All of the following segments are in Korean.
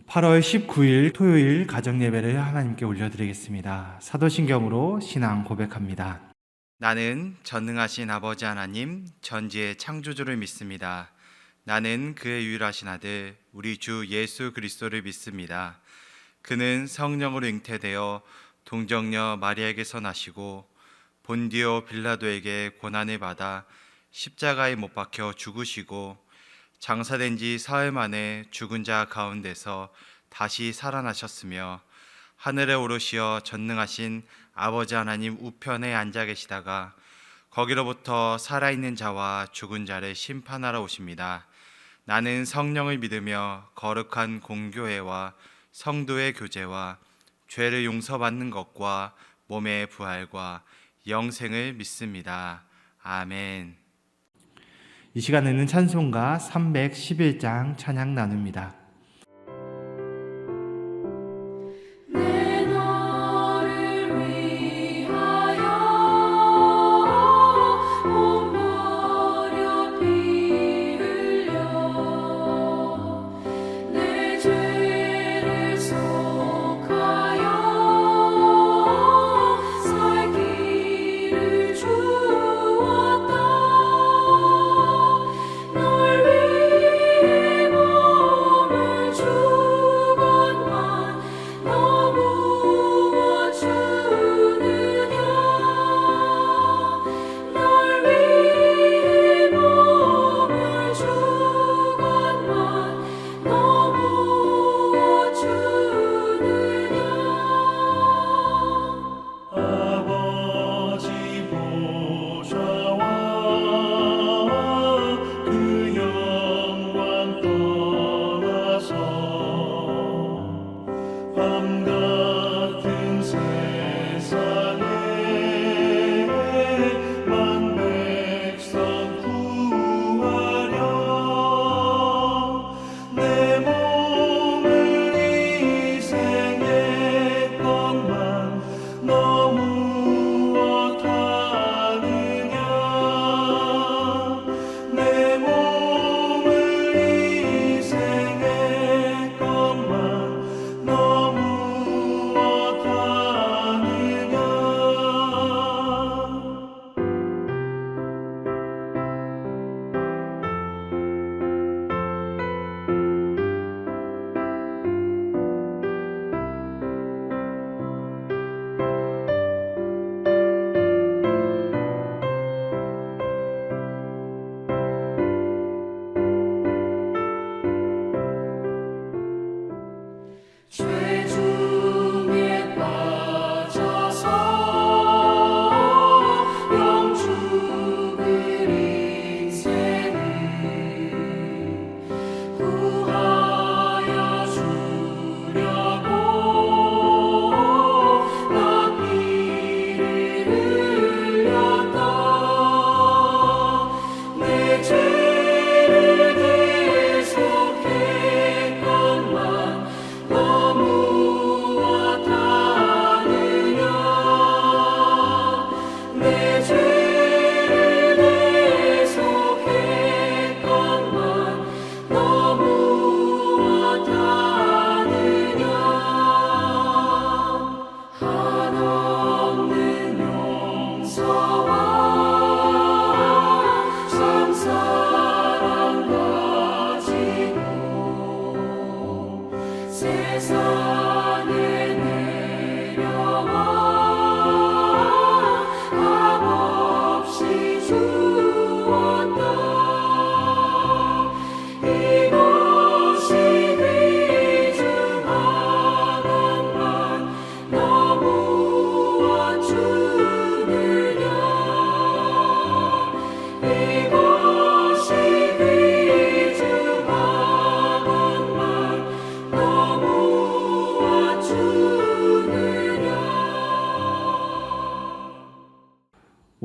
8월 19일 토요일 가정예배를 하나님께 올려드리겠습니다. 사도신경으로 신앙 고백합니다. 나는 전능하신 아버지 하나님 전지의 창조주를 믿습니다. 나는 그의 유일하신 아들 우리 주 예수 그리스도를 믿습니다. 그는 성령으로 잉태되어 동정녀 마리아에게서 나시고 본디오 빌라도에게 고난을 받아 십자가에 못 박혀 죽으시고 장사된 지 사흘 만에 죽은 자 가운데서 다시 살아나셨으며 하늘에 오르시어 전능하신 아버지 하나님 우편에 앉아 계시다가 거기로부터 살아있는 자와 죽은 자를 심판하러 오십니다. 나는 성령을 믿으며 거룩한 공교회와 성도의 교제와 죄를 용서받는 것과 몸의 부활과 영생을 믿습니다. 아멘. 이 시간에는 찬송가 311장 찬양 나눕니다.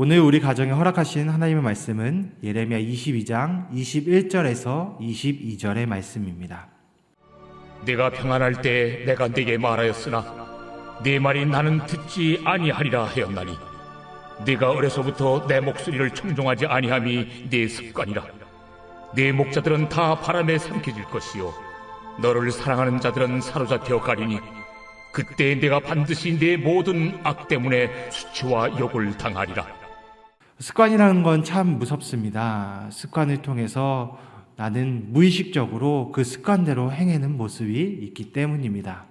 오늘 우리 가정에 허락하신 하나님의 말씀은 예레미야 22장 21절에서 22절의 말씀입니다. 네가 평안할 때 내가 네게 말하였으나 네 말이 나는 듣지 아니하리라 하였나니 네가 어려서부터 내 목소리를 청종하지 아니함이 네 습관이라. 네 목자들은 다 바람에 삼켜질 것이요 너를 사랑하는 자들은 사로잡혀 가리니 그때 내가 반드시 내 모든 악 때문에 수치와 욕을 당하리라. 습관이라는 건 참 무섭습니다. 습관을 통해서 나는 무의식적으로 그 습관대로 행하는 모습이 있기 때문입니다.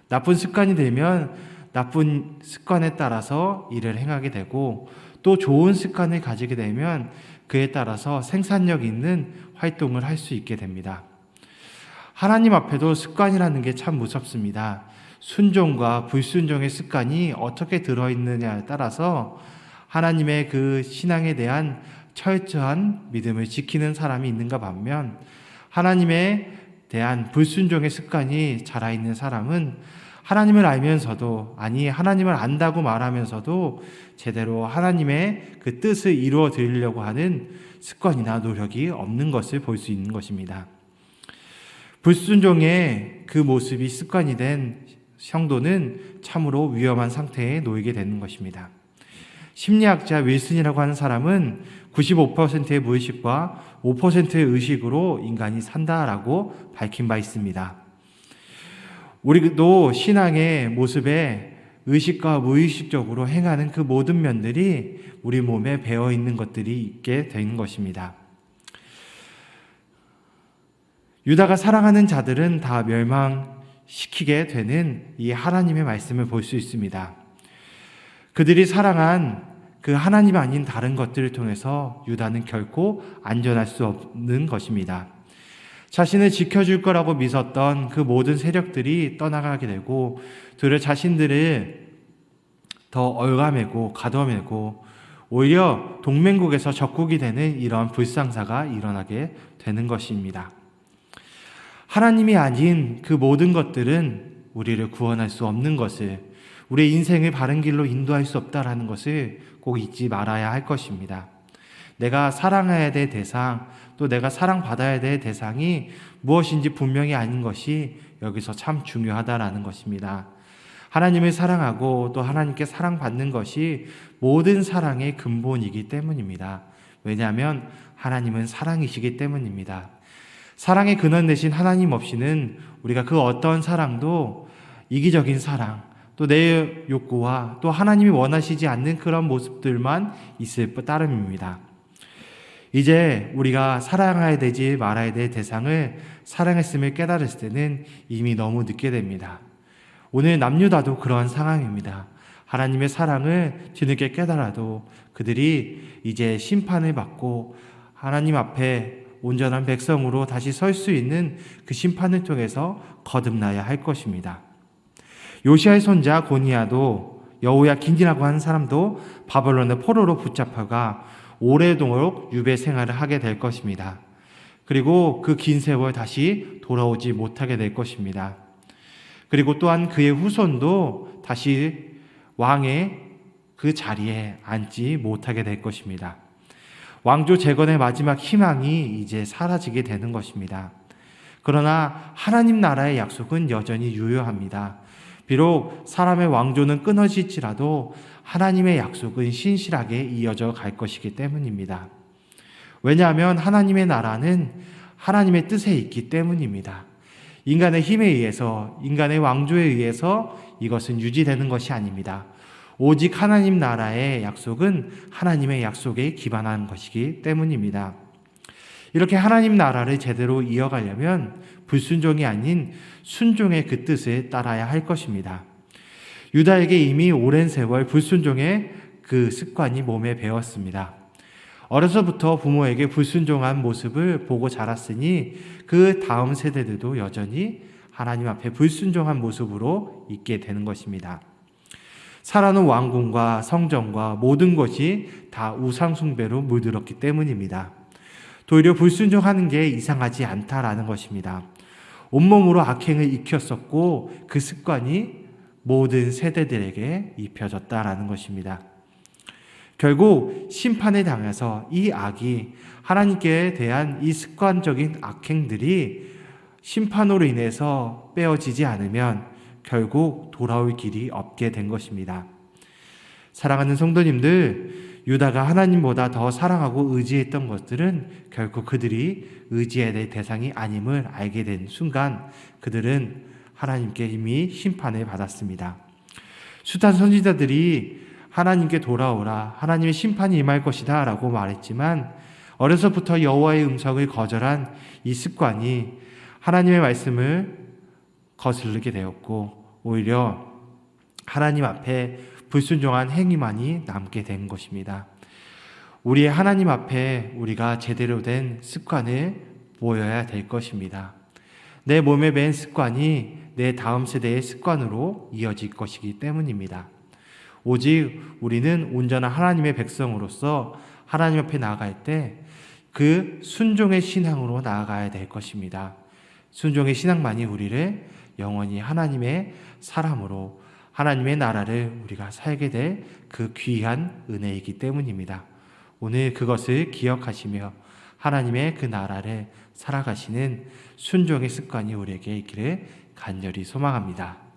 나쁜 습관이 되면 나쁜 습관에 따라서 일을 행하게 되고, 또 좋은 습관을 가지게 되면 그에 따라서 생산력 있는 활동을 할 수 있게 됩니다. 하나님 앞에도 습관이라는 게 참 무섭습니다. 순종과 불순종의 습관이 어떻게 들어있느냐에 따라서 하나님의 그 신앙에 대한 철저한 믿음을 지키는 사람이 있는가 반면, 하나님에 대한 불순종의 습관이 자라있는 사람은 하나님을 알면서도, 아니 하나님을 안다고 말하면서도 제대로 하나님의 그 뜻을 이루어 드리려고 하는 습관이나 노력이 없는 것을 볼 수 있는 것입니다. 불순종의 그 모습이 습관이 된 성도는 참으로 위험한 상태에 놓이게 되는 것입니다. 심리학자 윌슨이라고 하는 사람은 95%의 무의식과 5%의 의식으로 인간이 산다라고 밝힌 바 있습니다. 우리도 신앙의 모습에 의식과 무의식적으로 행하는 그 모든 면들이 우리 몸에 배어 있는 것들이 있게 되는 것입니다. 유다가 사랑하는 자들은 다 멸망시키게 되는 이 하나님의 말씀을 볼 수 있습니다. 그들이 사랑한 그 하나님 아닌 다른 것들을 통해서 유다는 결코 안전할 수 없는 것입니다. 자신을 지켜줄 거라고 믿었던 그 모든 세력들이 떠나가게 되고, 들을 자신들을 더 얽아매고 가둬매고 오히려 동맹국에서 적국이 되는 이런 불상사가 일어나게 되는 것입니다. 하나님이 아닌 그 모든 것들은 우리를 구원할 수 없는 것을, 우리의 인생을 바른 길로 인도할 수 없다라는 것을 꼭 잊지 말아야 할 것입니다. 내가 사랑해야 될 대상, 또 내가 사랑받아야 될 대상이 무엇인지 분명히 아닌 것이 여기서 참 중요하다라는 것입니다. 하나님을 사랑하고 또 하나님께 사랑받는 것이 모든 사랑의 근본이기 때문입니다. 왜냐하면 하나님은 사랑이시기 때문입니다. 사랑의 근원 되신 하나님 없이는 우리가 그 어떤 사랑도 이기적인 사랑, 또 내 욕구와 또 하나님이 원하시지 않는 그런 모습들만 있을 따름입니다. 이제 우리가 사랑해야 되지 말아야 될 대상을 사랑했음을 깨달았을 때는 이미 너무 늦게 됩니다. 오늘 남유다도 그러한 상황입니다. 하나님의 사랑을 뒤늦게 깨달아도 그들이 이제 심판을 받고 하나님 앞에 온전한 백성으로 다시 설 수 있는 그 심판을 통해서 거듭나야 할 것입니다. 요시아의 손자 고니야도, 여호야긴이라고 하는 사람도 바벨론의 포로로 붙잡혀가 오래도록 유배 생활을 하게 될 것입니다. 그리고 그 긴 세월 다시 돌아오지 못하게 될 것입니다. 그리고 또한 그의 후손도 다시 왕의 그 자리에 앉지 못하게 될 것입니다. 왕조 재건의 마지막 희망이 이제 사라지게 되는 것입니다. 그러나 하나님 나라의 약속은 여전히 유효합니다. 비록 사람의 왕조는 끊어질지라도 하나님의 약속은 신실하게 이어져 갈 것이기 때문입니다. 왜냐하면 하나님의 나라는 하나님의 뜻에 있기 때문입니다. 인간의 힘에 의해서, 인간의 왕조에 의해서 이것은 유지되는 것이 아닙니다. 오직 하나님 나라의 약속은 하나님의 약속에 기반한 것이기 때문입니다. 이렇게 하나님 나라를 제대로 이어가려면 불순종이 아닌 순종의 그 뜻을 따라야 할 것입니다. 유다에게 이미 오랜 세월 불순종의 그 습관이 몸에 배었습니다. 어려서부터 부모에게 불순종한 모습을 보고 자랐으니 그 다음 세대들도 여전히 하나님 앞에 불순종한 모습으로 있게 되는 것입니다. 살아놓은 왕궁과 성전과 모든 것이 다 우상숭배로 물들었기 때문입니다. 도리어 불순종하는 게 이상하지 않다라는 것입니다. 온몸으로 악행을 익혔었고 그 습관이 모든 세대들에게 입혀졌다라는 것입니다. 결국 심판에 당해서 이 악이, 하나님께 대한 이 습관적인 악행들이 심판으로 인해서 빼어지지 않으면 결국 돌아올 길이 없게 된 것입니다. 사랑하는 성도님들, 유다가 하나님보다 더 사랑하고 의지했던 것들은 결코 그들이 의지해야 될 대상이 아님을 알게 된 순간 그들은 하나님께 이미 심판을 받았습니다. 숱한 선지자들이 하나님께 돌아오라, 하나님의 심판이 임할 것이다 라고 말했지만 어려서부터 여호와의 음성을 거절한 이 습관이 하나님의 말씀을 거스르게 되었고 오히려 하나님 앞에 불순종한 행위만이 남게 된 것입니다. 우리의 하나님 앞에 우리가 제대로 된 습관을 보여야 될 것입니다. 내 몸에 밴 습관이 내 다음 세대의 습관으로 이어질 것이기 때문입니다. 오직 우리는 온전한 하나님의 백성으로서 하나님 앞에 나아갈 때 그 순종의 신앙으로 나아가야 될 것입니다. 순종의 신앙만이 우리를 영원히 하나님의 사람으로 하나님의 나라를 우리가 살게 될 그 귀한 은혜이기 때문입니다. 오늘 그것을 기억하시며 하나님의 그 나라를 살아가시는 순종의 습관이 우리에게 있기를 간절히 소망합니다.